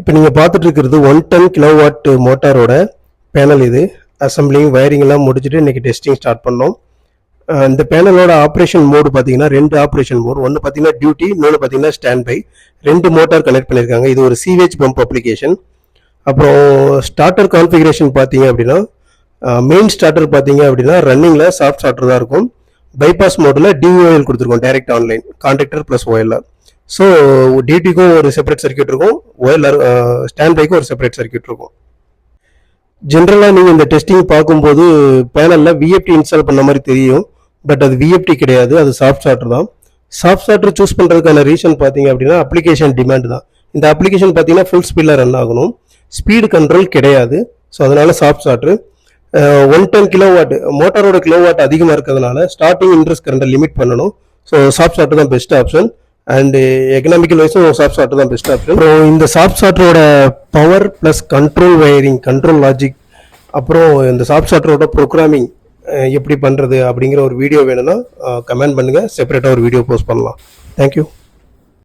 இப்போ நீங்கள் பார்த்துட்டு இருக்கிறது 110 கிலோவாட் மோட்டாரோட பேனல். இது அசம்பிளிங் வயரிங் எல்லாம் முடிச்சுட்டு இன்றைக்கி டெஸ்டிங் ஸ்டார்ட் பண்ணோம். இந்த பேனலோட ஆப்ரேஷன் மோடு பார்த்தீங்கன்னா 2 ஆப்ரேஷன் மோட். ஒன்று பார்த்தீங்கன்னா டியூட்டி, இன்னொன்று பார்த்தீங்கன்னா ஸ்டாண்ட் பை. 2 மோட்டார் கனெக்ட் பண்ணியிருக்காங்க. இது ஒரு சிவேஜ் பம்ப் அப்ளிகேஷன். அப்புறம் ஸ்டார்டர் கான்ஃபிகரேஷன் பார்த்தீங்க அப்படின்னா மெயின் ஸ்டார்டர் பார்த்தீங்க அப்படின்னா ரன்னிங்கில் சாஃப்ட் ஸ்டார்டர் தான் இருக்கும். பைபாஸ் மோடில் டிஓஎல் கொடுத்துருக்கோம், direct online contractor plus OLR. So டிடிக்கும் ஒரு செப்பரேட் சர்க்கியூட் இருக்கும், OLR ஸ்டாண்ட் பைக்கும் ஒரு செப்பரேட் சர்க்கியூட் இருக்கும். ஜென்ரலாக நீங்கள் இந்த டெஸ்டிங் பார்க்கும்போது பேனலில் விஎஃப்டி இன்ஸ்டால் பண்ண மாதிரி தெரியும். பட் அது விஎஃப்டி கிடையாது, அது சாஃப்ட் ஸ்டார்டர் தான். சாஃப்ட் ஸ்டார்டர் சூஸ் பண்ணுறதுக்கான ரீசன் பார்த்தீங்க அப்படின்னா அப்ளிகேஷன் டிமாண்ட் தான். இந்த அப்ளிகேஷன் பார்த்தீங்கன்னா ஃபுல் ஸ்பீடில் ரன் ஆகணும், ஸ்பீடு கண்ட்ரோல் கிடையாது. ஸோ அதனால சாஃப்ட் ஸ்டார்டர். 110 கிலோவாட் மோட்டாரோட கிலோவாட் அதிகமாக இருக்கிறதுனால ஸ்டார்டிங் இன்ட்ரெஸ்ட் கரண்ட்டை லிமிட் பண்ணணும். ஸோ சாஃப்ட் ஸ்டார்டர் தான் பெஸ்ட் ஆப்ஷன். அண்ட் எக்கனாமிக்கல் வைஸும் சாஃப்ட் ஸ்டார்டர் தான் பெஸ்ட் ஆப்ஷன். அப்புறம் இந்த சாஃப்ட் ஸ்டார்டரோட power plus control wiring, control logic, அப்புறம் இந்த சாஃப்ட் ஸ்டார்டரோட ப்ரோக்ராமிங் எப்படி பண்ணுறது அப்படிங்கிற ஒரு வீடியோ வேணும்னா கமெண்ட் பண்ணுங்கள், செப்பரேட்டாக ஒரு வீடியோ போஸ்ட் பண்ணலாம். தேங்க்யூ.